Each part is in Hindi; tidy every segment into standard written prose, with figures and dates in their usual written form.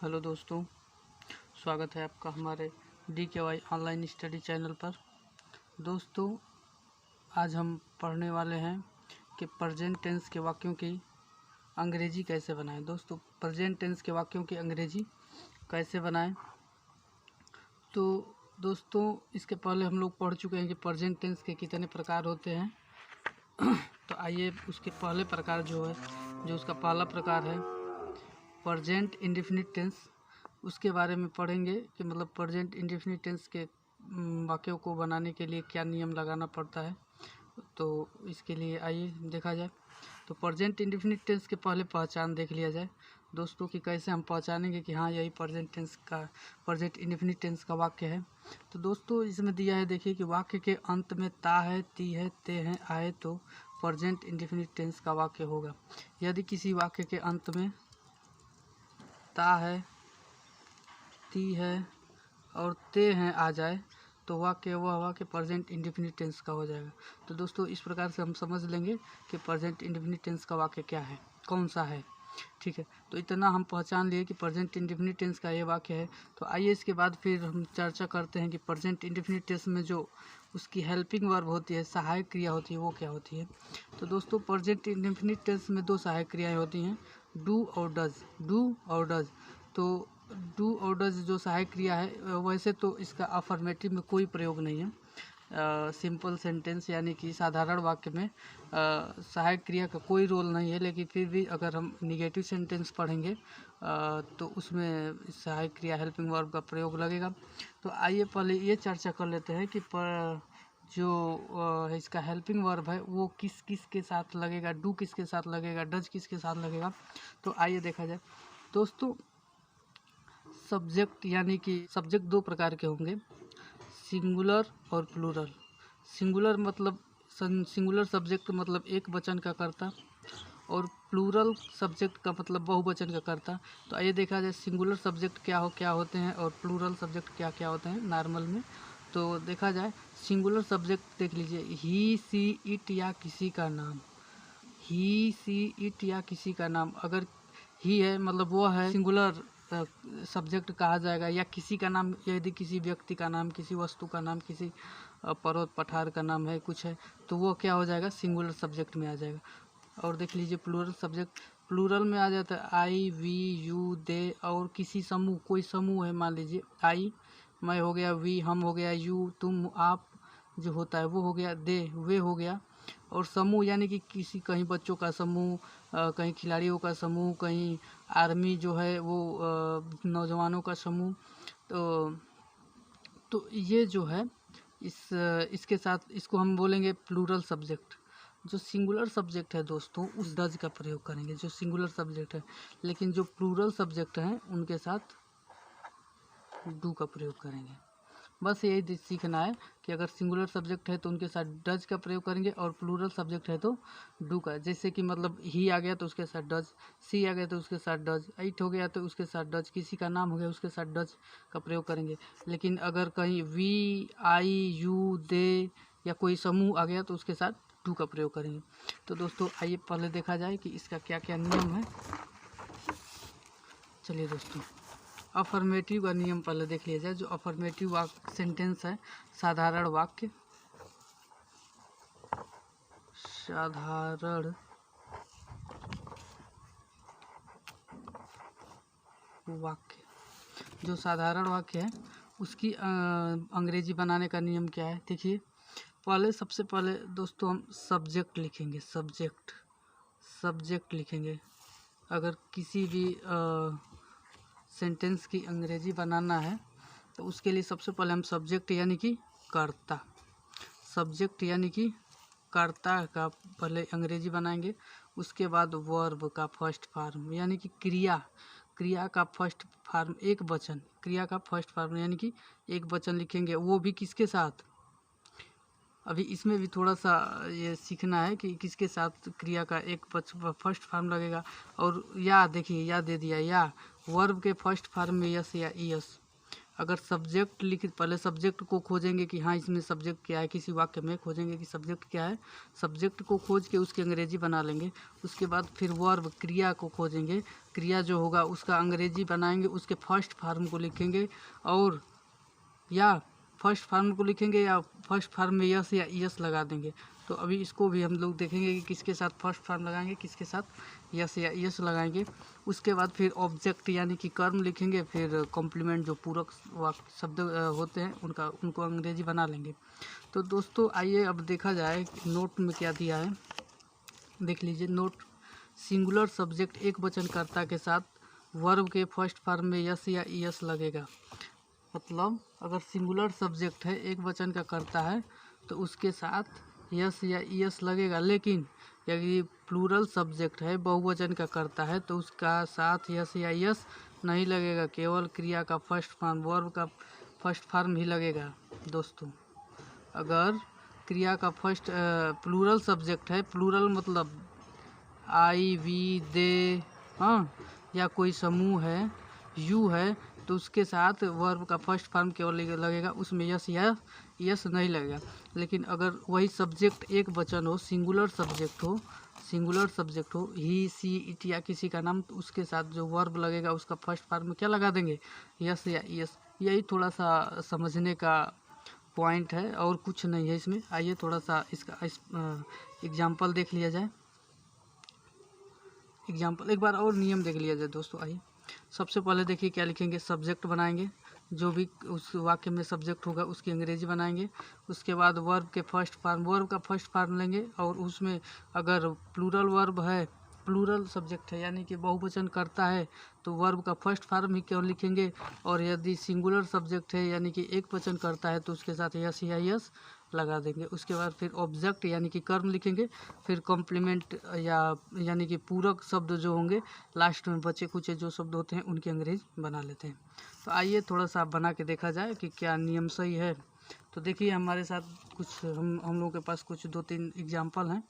हेलो दोस्तों, स्वागत है आपका हमारे DKY ऑनलाइन स्टडी चैनल पर। दोस्तों, आज हम पढ़ने वाले हैं कि प्रेजेंट टेंस के वाक्यों की अंग्रेजी कैसे बनाएं। दोस्तों, प्रेजेंट टेंस के वाक्यों की अंग्रेजी कैसे बनाएं, तो दोस्तों इसके पहले हम लोग पढ़ चुके हैं कि प्रेजेंट टेंस के कितने प्रकार होते हैं। तो आइए उसके पहले प्रकार जो उसका पहला प्रकार है प्रेजेंट इंडेफिनिट टेंस, उसके बारे में पढ़ेंगे कि मतलब प्रेजेंट इंडेफिनिट टेंस के वाक्यों को बनाने के लिए क्या नियम लगाना पड़ता है। तो इसके लिए आइए देखा जाए। तो प्रेजेंट इंडेफिनिट टेंस के पहले पहचान देख लिया जाए दोस्तों कि कैसे हम पहचानेंगे कि हाँ यही प्रेजेंट इंडेफिनिट टेंस का वाक्य है। तो दोस्तों इसमें दिया है, देखिए कि वाक्य के अंत में ता है, ती है, ते है, आए तो प्रेजेंट इंडेफिनिट टेंस का वाक्य होगा। यदि किसी वाक्य के अंत में ता है, ती है और ते हैं आ जाए तो वह वाक्य प्रेजेंट इंडेफिनिट टेंस का हो जाएगा। तो दोस्तों इस प्रकार से हम समझ लेंगे कि प्रेजेंट इंडेफिनिट टेंस का वाक्य क्या है, कौन सा है। ठीक है, तो इतना हम पहचान लिए कि प्रेजेंट इंडेफिनिट टेंस का ये वाक्य है। तो आइए इसके बाद फिर हम चर्चा करते हैं कि प्रेजेंट इंडेफिनिट टेंस में जो उसकी हेल्पिंग वर्ब होती है, सहायक क्रिया होती है, वो क्या होती है। तो दोस्तों प्रेजेंट इंडेफिनिट टेंस में दो सहायक क्रियाएं होती हैं, डू और डज। डू और डज, तो डू और डज जो सहायक क्रिया है, वैसे तो इसका अफर्मेटिव में कोई प्रयोग नहीं है। सिंपल सेंटेंस यानी कि साधारण वाक्य में सहायक क्रिया का कोई रोल नहीं है, लेकिन फिर भी अगर हम निगेटिव सेंटेंस पढ़ेंगे तो उसमें सहायक क्रिया हेल्पिंग वर्ब का प्रयोग लगेगा। तो आइए पहले ये चर्चा कर लेते हैं कि इसका हेल्पिंग वर्ब है वो किस किस के साथ लगेगा, डू किसके साथ लगेगा, डज किसके साथ लगेगा। तो आइए देखा जाए। दोस्तों सब्जेक्ट यानी कि सब्जेक्ट दो प्रकार के होंगे, सिंगुलर और प्लूरल। सिंगुलर मतलब सिंगुलर सब्जेक्ट मतलब एक वचन का कर्ता, और प्लूरल सब्जेक्ट का मतलब बहुवचन का कर्ता। तो आइए देखा जाए सिंगुलर सब्जेक्ट क्या होते हैं और प्लूरल सब्जेक्ट क्या होते हैं नॉर्मल में। तो देखा जाए सिंगुलर सब्जेक्ट देख लीजिए, ही, सी, इट या किसी का नाम। ही, सी, इट या किसी का नाम, अगर ही है मतलब वो है सिंगुलर सब्जेक्ट कहा जाएगा, या किसी का नाम, यदि किसी व्यक्ति का नाम, किसी वस्तु का नाम, किसी पर्वत पठार का नाम है, कुछ है, तो वो क्या हो जाएगा, सिंगुलर सब्जेक्ट में आ जाएगा। और देख लीजिए प्लूरल सब्जेक्ट, प्लूरल में आ जाता है आई, वी, यू, दे और किसी समूह, कोई समूह है, मान लीजिए आई मैं हो गया, वी हम हो गया, यू तुम आप जो होता है वो हो गया, दे वे हो गया, और समूह यानी कि किसी कहीं बच्चों का समूह, कहीं खिलाड़ियों का समूह, कहीं आर्मी जो है वो नौजवानों का समूह। तो ये जो है इसके साथ इसको हम बोलेंगे प्लूरल सब्जेक्ट। जो सिंगुलर सब्जेक्ट है दोस्तों उस डज का प्रयोग करेंगे, जो सिंगुलर सब्जेक्ट है, लेकिन जो प्लूरल सब्जेक्ट हैं उनके साथ डू का प्रयोग करेंगे। बस यही सीखना है कि अगर सिंगुलर सब्जेक्ट है तो उनके साथ डज का प्रयोग करेंगे, और प्लूरल सब्जेक्ट है तो डू का। जैसे कि मतलब ही आ गया तो उसके साथ डज, सी आ गया तो उसके साथ डज, इट हो गया तो उसके साथ डज, किसी का नाम हो गया उसके साथ डज का प्रयोग करेंगे। लेकिन अगर कहीं वी, आई, यू, दे या कोई समूह आ गया तो उसके साथ डू का प्रयोग करेंगे। तो दोस्तों आइए पहले देखा जाए कि इसका क्या क्या नियम है। चलिए दोस्तों, अफर्मेटिव का नियम पहले देख लिया जाए। जो अफर्मेटिव सेंटेंस है, साधारण वाक्य, साधारण वाक्य, जो साधारण वाक्य है उसकी अंग्रेजी बनाने का नियम क्या है। देखिए सबसे पहले दोस्तों हम सब्जेक्ट लिखेंगे, सब्जेक्ट लिखेंगे। अगर किसी भी सेंटेंस की अंग्रेजी बनाना है तो उसके लिए सबसे पहले हम सब्जेक्ट यानी कि कर्ता, सब्जेक्ट यानी कि कर्ता का पहले अंग्रेजी बनाएंगे। उसके बाद वर्ब का फर्स्ट फॉर्म यानी कि क्रिया का फर्स्ट फॉर्म एक वचन, क्रिया का फर्स्ट फॉर्म यानी कि एक वचन लिखेंगे, वो भी किसके साथ। अभी इसमें भी थोड़ा सा ये सीखना है कि किसके साथ क्रिया का एक फर्स्ट फॉर्म लगेगा। और या देखिए या दे दिया, या वर्ब के फर्स्ट फॉर्म में यस या ईएस। अगर सब्जेक्ट पहले सब्जेक्ट को खोजेंगे कि हाँ इसमें सब्जेक्ट क्या है, किसी वाक्य में खोजेंगे कि सब्जेक्ट क्या है, सब्जेक्ट को खोज के उसकी अंग्रेजी बना लेंगे। उसके बाद फिर वर्ब क्रिया को खोजेंगे, क्रिया जो होगा उसका अंग्रेजी बनाएंगे, उसके फर्स्ट फॉर्म को लिखेंगे और या फर्स्ट फॉर्म को लिखेंगे या फर्स्ट फॉर्म में यस या यस लगा देंगे। तो अभी इसको भी हम लोग देखेंगे कि किसके साथ फर्स्ट फॉर्म लगाएंगे, किसके साथ यस या यस लगाएंगे। उसके बाद फिर ऑब्जेक्ट यानी कि कर्म लिखेंगे, फिर कॉम्प्लीमेंट जो पूरक वाक्य शब्द होते हैं उनको अंग्रेजी बना लेंगे। तो दोस्तों आइए अब देखा जाए नोट में क्या दिया है, देख लीजिए नोट। सिंगुलर सब्जेक्ट एक वचनकर्ता के साथ वर्ब के फर्स्ट फॉर्म में यस या यस लगेगा। मतलब अगर सिंगुलर सब्जेक्ट है, एक वचन का कर्ता है, तो उसके साथ यस या यस लगेगा। लेकिन यदि प्लूरल सब्जेक्ट है, बहुवचन का कर्ता है, तो उसका साथ यस या यस नहीं लगेगा, केवल क्रिया का फर्स्ट फॉर्म, वर्ब का फर्स्ट फॉर्म ही लगेगा। दोस्तों अगर क्रिया का फर्स्ट प्लूरल सब्जेक्ट है, प्लूरल मतलब आई वी दे, हाँ, या कोई समूह है, यू है, तो उसके साथ वर्ब का फर्स्ट फॉर्म केवल लगेगा, उसमें यस या यस नहीं लगेगा। लेकिन अगर वही सब्जेक्ट एक वचन हो, सिंगुलर सब्जेक्ट हो, ही सी इट या किसी का नाम, तो उसके साथ जो वर्ब लगेगा उसका फर्स्ट फॉर्म में क्या लगा देंगे, यस या यस। यही थोड़ा सा समझने का पॉइंट है और कुछ नहीं है इसमें। आइए थोड़ा सा इसका एग्जाम्पल देख लिया जाए। एग्जाम्पल एक बार और नियम देख लिया जाए दोस्तों। आइए सबसे पहले देखिए क्या लिखेंगे, सब्जेक्ट बनाएंगे, जो भी उस वाक्य में सब्जेक्ट होगा उसकी अंग्रेजी बनाएंगे। उसके बाद वर्ब के फर्स्ट फॉर्म, वर्ब का फर्स्ट फॉर्म लेंगे और उसमें अगर प्लूरल वर्ब है, प्लूरल सब्जेक्ट है यानी कि बहुवचन करता है, तो वर्ब का फर्स्ट फॉर्म ही क्यों लिखेंगे। और यदि सिंगुलर सब्जेक्ट है यानी कि एक वचन करता है, तो उसके साथ यस या यस लगा देंगे। उसके बाद फिर ऑब्जेक्ट यानी कि कर्म लिखेंगे, फिर कॉम्प्लीमेंट यानी कि पूरक शब्द जो होंगे लास्ट में बचे कुचे जो शब्द होते हैं उनकी अंग्रेजी बना लेते हैं। तो आइए थोड़ा सा बना के देखा जाए कि क्या नियम सही है। तो देखिए हमारे साथ कुछ हम लोगों के पास कुछ 2-3 एग्जाम्पल हैं,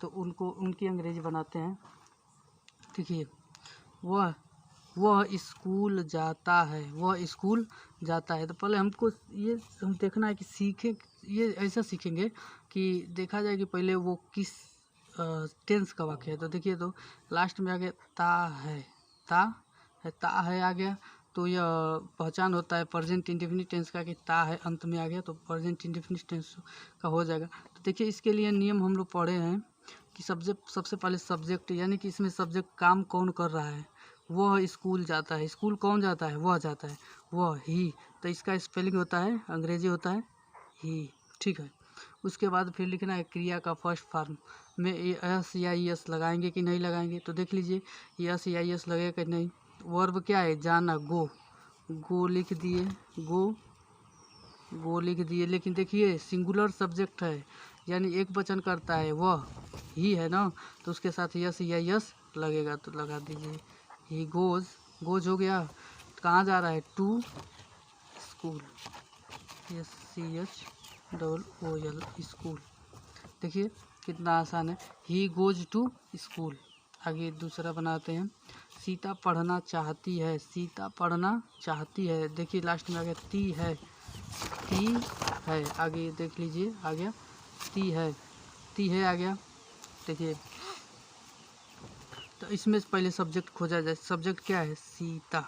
तो उनकी अंग्रेजी बनाते हैं। देखिए वह स्कूल जाता है, वह स्कूल जाता है। तो पहले हमको ये हम देखना है कि सीखें, ये ऐसा सीखेंगे कि देखा जाए कि पहले वो किस टेंस का वाक्य है। तो देखिए तो लास्ट में आ गया ता है, ता है आ गया, तो यह पहचान होता है प्रेजेंट इंडेफिनिट टेंस का कि ता है अंत में आ गया, तो प्रेजेंट इंडेफिनिट टेंस का हो जाएगा। तो देखिए इसके लिए नियम हम लोग पढ़े हैं कि सबसे पहले सब्जेक्ट यानी कि इसमें सब्जेक्ट काम कौन कर रहा है, वह स्कूल जाता है। स्कूल कौन जाता है, वह जाता है, वह ही, तो इसका स्पेलिंग होता है अंग्रेजी होता है ही, ठीक है। उसके बाद फिर लिखना है क्रिया का फर्स्ट फॉर्म में यस या यस लगाएंगे कि नहीं लगाएंगे। तो देख लीजिए यस या यस लगेगा कि नहीं। वर्ब क्या है, जाना, गो लिख दिए, गो लिख दिए। लेकिन देखिए सिंगुलर सब्जेक्ट है यानी एक वचन करता है, वह ही है ना, तो उसके साथ यस या यस लगेगा, तो लगा दीजिए ही गोज हो गया। कहाँ जा रहा है, टू स्कूल, SCHOOL स्कूल। देखिए कितना आसान है, ही गोज टू स्कूल। आगे दूसरा बनाते हैं, सीता पढ़ना चाहती है, सीता पढ़ना चाहती है। देखिए लास्ट में आ गया ती है, आगे देख लीजिए आ गया ती है आ गया। देखिए तो इसमें पहले सब्जेक्ट खोजा जाए, सब्जेक्ट क्या है, सीता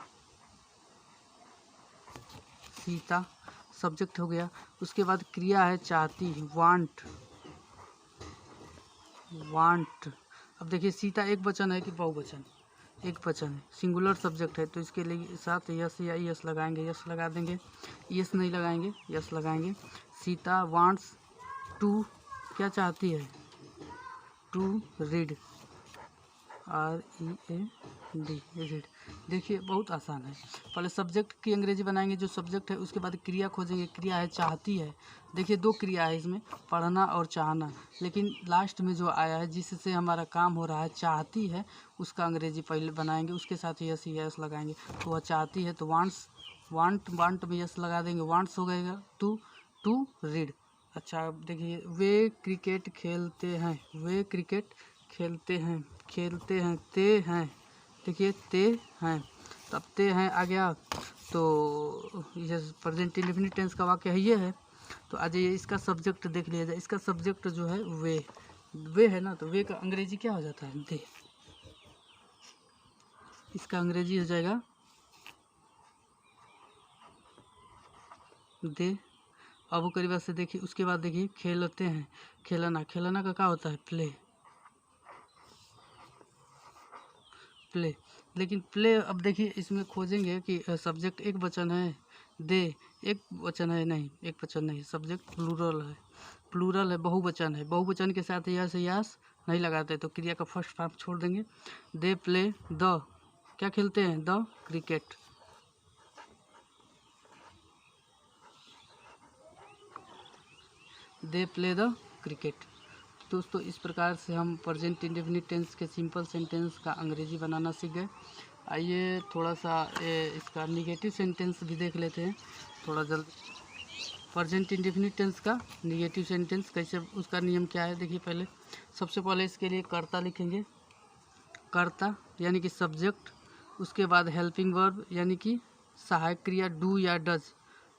सब्जेक्ट हो गया। उसके बाद क्रिया है चाहती, वांट। अब देखिए सीता एक वचन है कि बहुवचन, एक वचन है, सिंगुलर सब्जेक्ट है, तो इसके लिए साथ यस या यस लगाएंगे, यस लगा देंगे, यस नहीं लगाएंगे, यस लगाएंगे। सीता वांट्स टू, क्या चाहती है, टू रीड, READ, रीड। देखिए बहुत आसान है। पहले सब्जेक्ट की अंग्रेजी बनाएंगे जो सब्जेक्ट है, उसके बाद क्रिया खोजेंगे, क्रिया है चाहती है। देखिए 2 क्रिया है इसमें, पढ़ना और चाहना, लेकिन लास्ट में जो आया है जिससे हमारा काम हो रहा है चाहती है, उसका अंग्रेजी पहले बनाएंगे, उसके साथ यस यस लगाएंगे। तो वह चाहती है तो वांट में यस लगा देंगे, वांट्स हो गएगा टू रीड। अच्छा देखिए वे क्रिकेट खेलते हैं, ते हैं, देखिए ते हैं, तब ते हैं आ गया, तो ये प्रेजेंट इंडेफिनिट टेंस का वाक्य है, ये है। तो आज ये इसका सब्जेक्ट देख लिया जाए। इसका सब्जेक्ट जो है वे है ना, तो वे का अंग्रेजी क्या हो जाता है? दे। इसका अंग्रेजी हो जाएगा दे। अब वो करीब से देखिए, उसके बाद देखिए खेलते हैं, खेलना, खेलना का क्या होता है? प्ले। प्ले। लेकिन प्ले, अब देखिए इसमें खोजेंगे कि सब्जेक्ट एक वचन है, दे एक वचन है, नहीं एक वचन नहीं, सब्जेक्ट प्लूरल है, प्लूरल है, बहुवचन है। बहुवचन के साथ यस यस नहीं लगाते, तो क्रिया का फर्स्ट फॉर्म छोड़ देंगे। दे प्ले द, क्या खेलते हैं? The cricket. They play the cricket. दोस्तों इस प्रकार से हम प्रेजेंट इंडेफिनिट टेंस के सिंपल सेंटेंस का अंग्रेजी बनाना सीख गए। आइए थोड़ा सा इसका निगेटिव सेंटेंस भी देख लेते हैं थोड़ा जल्दी। प्रेजेंट इंडेफिनिट टेंस का निगेटिव सेंटेंस कैसे, उसका नियम क्या है देखिए। पहले सबसे पहले इसके लिए कर्ता लिखेंगे, कर्ता यानी कि सब्जेक्ट, उसके बाद हेल्पिंग वर्ब यानी कि सहायक क्रिया डू या डज,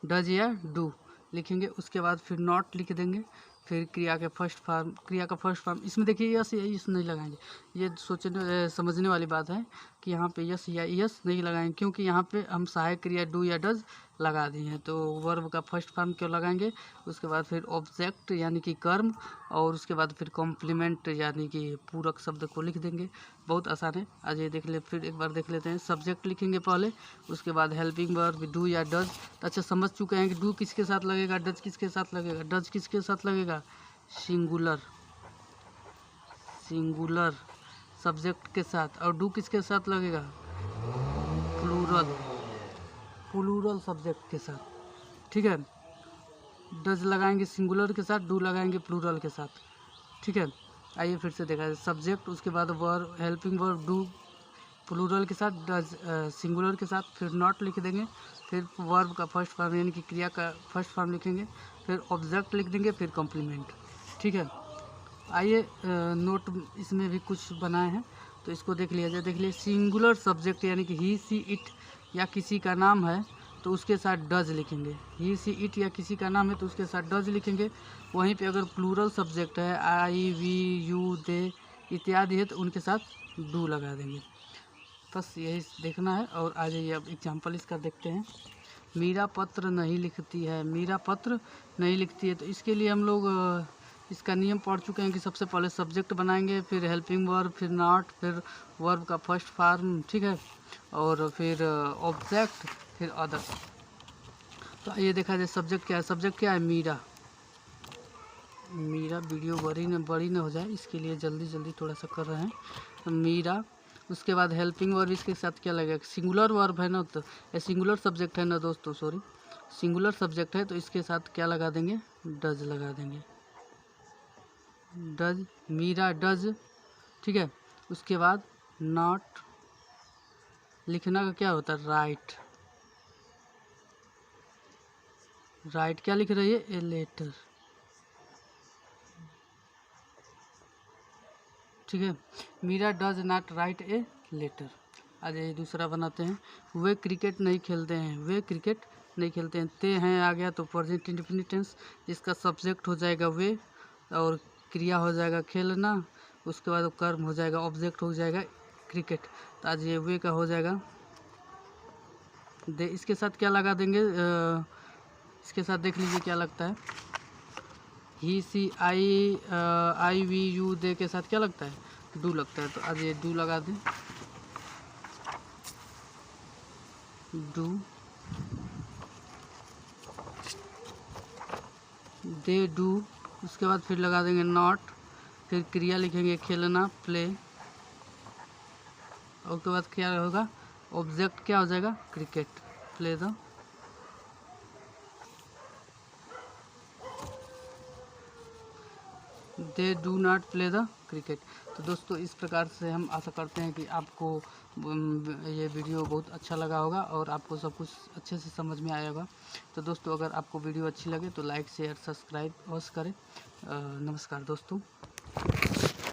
डज या डू लिखेंगे। उसके बाद फिर नॉट लिख देंगे, फिर क्रिया का फर्स्ट फॉर्म। इसमें देखिए यस या यस नहीं लगाएंगे, ये सोचने समझने वाली बात है कि यहाँ पे यस या यस नहीं लगाएंगे, क्योंकि यहाँ पे हम सहायक क्रिया डू या डज लगा दिए हैं, तो वर्ब का फर्स्ट फॉर्म क्यों लगाएंगे। उसके बाद फिर ऑब्जेक्ट यानी कि कर्म, और उसके बाद फिर कॉम्प्लीमेंट यानी कि पूरक शब्द को लिख देंगे। बहुत आसान है। आज ये देख ले, फिर एक बार देख लेते हैं। सब्जेक्ट लिखेंगे पहले, उसके बाद हेल्पिंग वर्ब डू या डज। तो अच्छा समझ चुके हैं कि डू किसके साथ लगेगा, डज किसके साथ लगेगा। डज किसके साथ लगेगा? सिंगुलर, सिंगुलर सब्जेक्ट के साथ। और डू किसके साथ लगेगा? प्लूरल, प्लूरल सब्जेक्ट के साथ। ठीक है, डज लगाएंगे सिंगुलर के साथ, डू लगाएंगे प्लूरल के साथ। ठीक है, आइए फिर से देखा जाए। सब्जेक्ट, उसके बाद verb, helping verb do plural के साथ, डज सिंगुलर के साथ, फिर नॉट लिख देंगे, फिर वर्ब का फर्स्ट फॉर्म यानी कि क्रिया का फर्स्ट फॉर्म लिखेंगे, फिर ऑब्जेक्ट लिख देंगे, फिर कॉम्प्लीमेंट। ठीक है, आइए नोट इसमें भी कुछ बनाए हैं, तो इसको देख लिया जाए। देख लिए, सिंगुलर सब्जेक्ट यानी कि ही सी इट या किसी का नाम है तो उसके साथ डज लिखेंगे। ही सी इट या किसी का नाम है तो उसके साथ डज लिखेंगे। वहीं पे अगर प्लूरल सब्जेक्ट है, आई वी यू दे इत्यादि है, तो उनके साथ डू लगा देंगे। बस यही देखना है। और आ जाइए अब एग्जाम्पल इसका देखते हैं। मीरा पत्र नहीं लिखती है, मीरा पत्र नहीं लिखती है, तो इसके लिए हम लोग इसका नियम पढ़ चुके हैं कि सबसे पहले सब्जेक्ट बनाएंगे, फिर हेल्पिंग वर्ब, फिर नॉट, फिर वर्ब का फर्स्ट फॉर्म। ठीक है, और फिर ऑब्जेक्ट, फिर अदर। तो ये देखा जाए सब्जेक्ट क्या है। सब्जेक्ट क्या है? मीरा। मीरा वीडियो बड़ी न हो जाए, इसके लिए जल्दी जल्दी थोड़ा सा कर रहे हैं। मीरा, उसके बाद हेल्पिंग वर्ब, इसके साथ क्या लगेगा? सिंगुलर वर्ब है ना, तो ये सिंगुलर सब्जेक्ट है ना दोस्तों, सॉरी सिंगुलर सब्जेक्ट है, तो इसके साथ क्या लगा देंगे? डज लगा देंगे, डज, मीरा डज। ठीक है, उसके बाद नॉट, लिखना का क्या होता है? राइट, राइट क्या लिख रही है? A letter. ठीक है, Meera does not write a letter. आज ये दूसरा बनाते हैं। वे क्रिकेट नहीं खेलते हैं, वे क्रिकेट नहीं खेलते हैं। ते हैं आ गया तो प्रेजेंट इंडेफिनिट टेंस, इसका सब्जेक्ट हो जाएगा वे, और क्रिया हो जाएगा खेलना, उसके बाद कर्म हो जाएगा, ऑब्जेक्ट हो जाएगा क्रिकेट। तो आज ये वे का हो जाएगा दे। इसके साथ क्या लगा देंगे? इसके साथ देख लीजिए क्या लगता है। ही सी आई वी यू दे के साथ क्या लगता है? डू लगता है। तो आज ये डू लगा दें, डू, दे डू। उसके बाद फिर लगा देंगे नॉट, फिर क्रिया लिखेंगे खेलना, प्ले, और उसके बाद क्या होगा? ऑब्जेक्ट क्या हो जाएगा? Cricket, play the. They do not play the cricket. तो दोस्तों इस प्रकार से हम आशा करते हैं कि आपको ये वीडियो बहुत अच्छा लगा होगा और आपको सब कुछ अच्छे से समझ में आया होगा। तो दोस्तों अगर आपको वीडियो अच्छी लगे तो लाइक शेयर सब्सक्राइब अवश्य करें। नमस्कार दोस्तों।